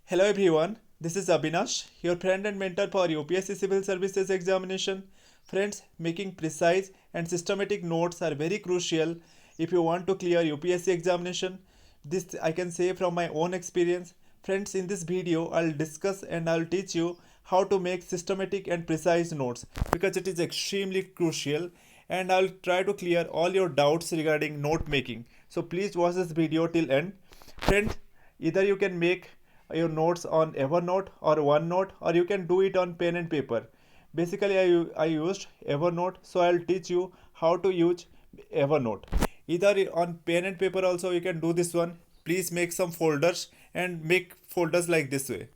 Hello everyone, this is Abinash, your friend and mentor for UPSC Civil Services examination. Friends, making precise and systematic notes are very crucial if you want to clear UPSC examination. This I can say from my own experience. Friends, in this video, I'll discuss and I'll teach you how to make systematic and precise notes because it is extremely crucial and I'll try to clear all your doubts regarding note making. So please watch this video till end. Friend, either you can make your notes on Evernote or OneNote, or you can do it on pen and paper. Basically, I used Evernote, so I'll teach you how to use Evernote. Either on pen and paper also you can do this one. Please make some folders and make folders like this way.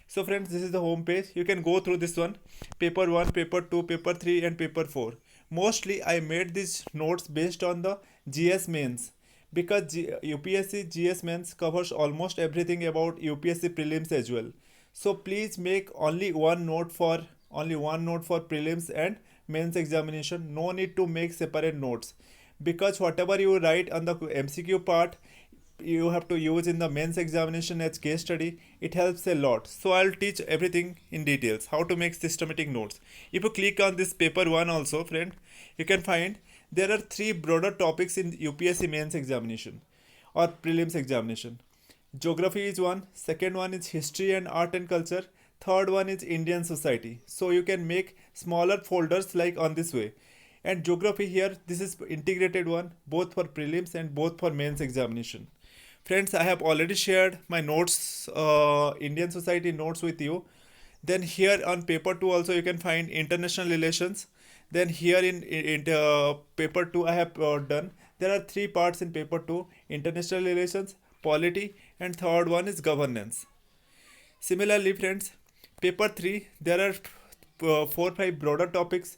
So friends, this is the home page. You can go through this one: paper 1, paper 2, paper 3 and paper 4. Mostly I made these notes based on the GS mains because UPSC GS mains covers almost everything about UPSC prelims as well. So please make only one note for prelims and mains examination. No need to make separate notes because whatever you write on the MCQ part you have to use in the mains examination as case study. It helps a lot. So I'll teach everything in details how to make systematic notes. If you click on this paper 1 also, friend, you can find there are three broader topics in UPSC mains examination or prelims examination. Geography is one, second one is history and art and culture, third one is Indian society. So you can make smaller folders like on this way. And geography here, this is integrated one both for prelims and both for mains examination. Friends, I have already shared my notes, Indian society notes with you. Then here on paper 2 also you can find international relations. Then here in paper 2 I have done. There are three parts in paper 2: international relations, polity, and third one is governance. Similarly, friends, paper 3 there are 4 5 broader topics.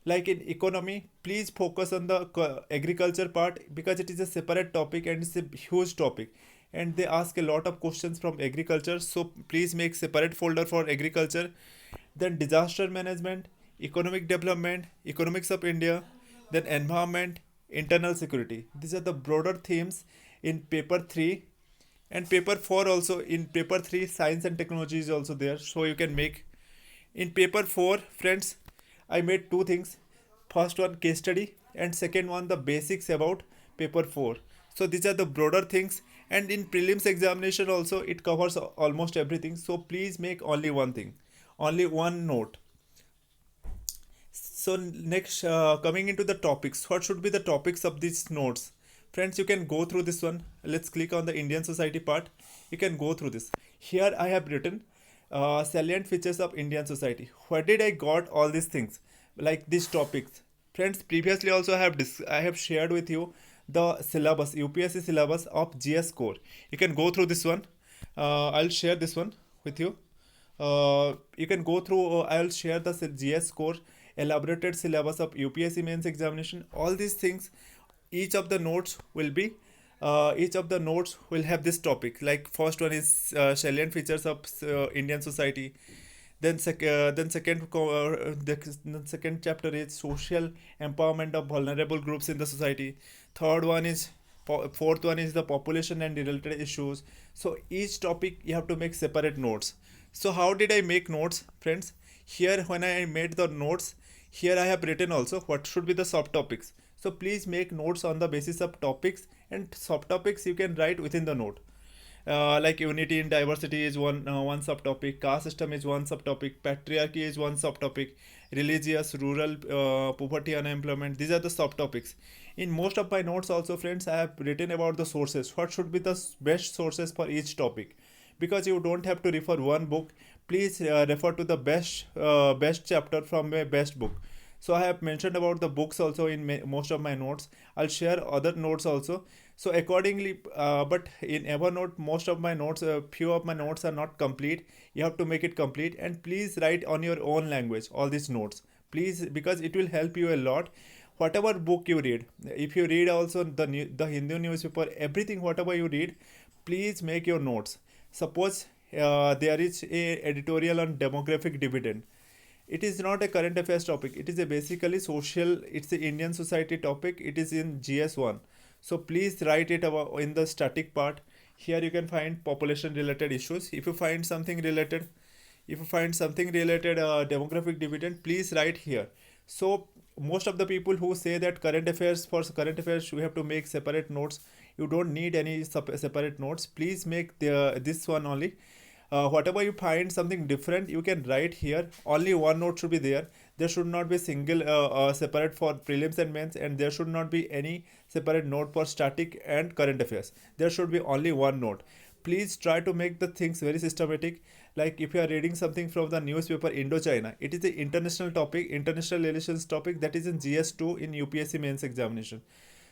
Like in economy, please focus on the agriculture part because it is a separate topic and it's a huge topic and they ask a lot of questions from agriculture, so please make separate folder for agriculture. Then disaster management, economic development, economics of India, then environment, internal security. These are the broader themes in paper 3. And paper 4 also, in paper 3 science and technology is also there, so you can make. In paper 4, friends, I made two things. First one case study and second one the basics about paper 4. So these are the broader things, and in prelims examination also it covers almost everything. So please make only one thing, only one note. So next, coming into the topics, what should be the topics of these notes? Friends, you can go through this one. Let's click on the Indian society part. You can go through this. Here I have written salient features of Indian society. Where did I got all these things like these topics? Friends, previously also I have shared with you the syllabus, UPSC syllabus of GS core. You can go through this one. I'll share this one with you. You can go through. I'll share the GS core elaborated syllabus of UPSC mains examination. All these things, each of the notes will be each of the notes will have this topic. Like first one is salient features of Indian society. Then the second chapter is social empowerment of vulnerable groups in the society. Third one is fourth one is the population and related issues. So each topic you have to make separate notes. So how did I make notes, friends? Here when I made the notes, here I have written also what should be the subtopics. So please make notes on the basis of topics, and subtopics you can write within the note. Like unity in diversity is one subtopic, caste system is one subtopic, patriarchy is one subtopic, religious, rural, poverty, unemployment. These are the subtopics. In most of my notes also, friends, I have written about the sources. What should be the best sources for each topic? Because you don't have to refer one book. Please refer to the best chapter from a best book. So I have mentioned about the books also in most of my notes. I'll share other notes also. So accordingly, but in Evernote, most of my notes, few of my notes are not complete. You have to make it complete, and please write on your own language all these notes. Please, because it will help you a lot. Whatever book you read, if you read also the Hindu newspaper, everything whatever you read, please make your notes. Suppose there is a editorial on demographic dividend. It is not a current affairs topic. It is a basically social. It's the Indian society topic. It is in GS1. So please write it about in the static part. Here you can find population related issues. If you find something related, demographic dividend, please write here. So most of the people who say that current affairs, for current affairs you have to make separate notes, you don't need any separate notes. Please make this one only. Whatever you find something different, you can write here. Only one note should be there. There should not be single separate for prelims and mains, and there should not be any separate note for static and current affairs. There should be only one note. Please try to make the things very systematic. Like if you are reading something from the newspaper Indochina, it is the international topic, international relations topic, that is in GS2 in UPSC mains examination.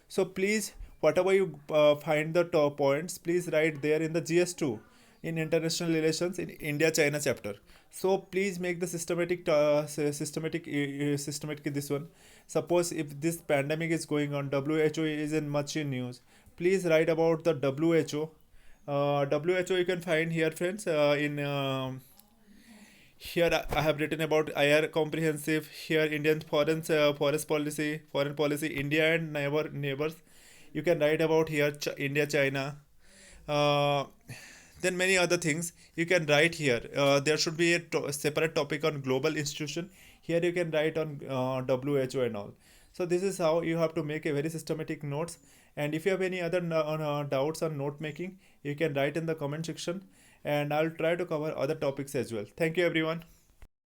So please, whatever you find the top points, please write there in the GS2 in international relations in India China chapter. So please make the systematic this one. Suppose if this pandemic is going on, WHO is in much in news, please write about the WHO. WHO you can find here, friends, in here I have written about IR comprehensive. Here Indian foreign policy, India and neighbors. You can write about here India China. Uh, then many other things you can write here. There should be a separate topic on global institution. Here you can write on WHO and all. So this is how you have to make a very systematic notes. And if you have any other doubts on note making, you can write in the comment section, and I'll try to cover other topics as well. Thank you everyone.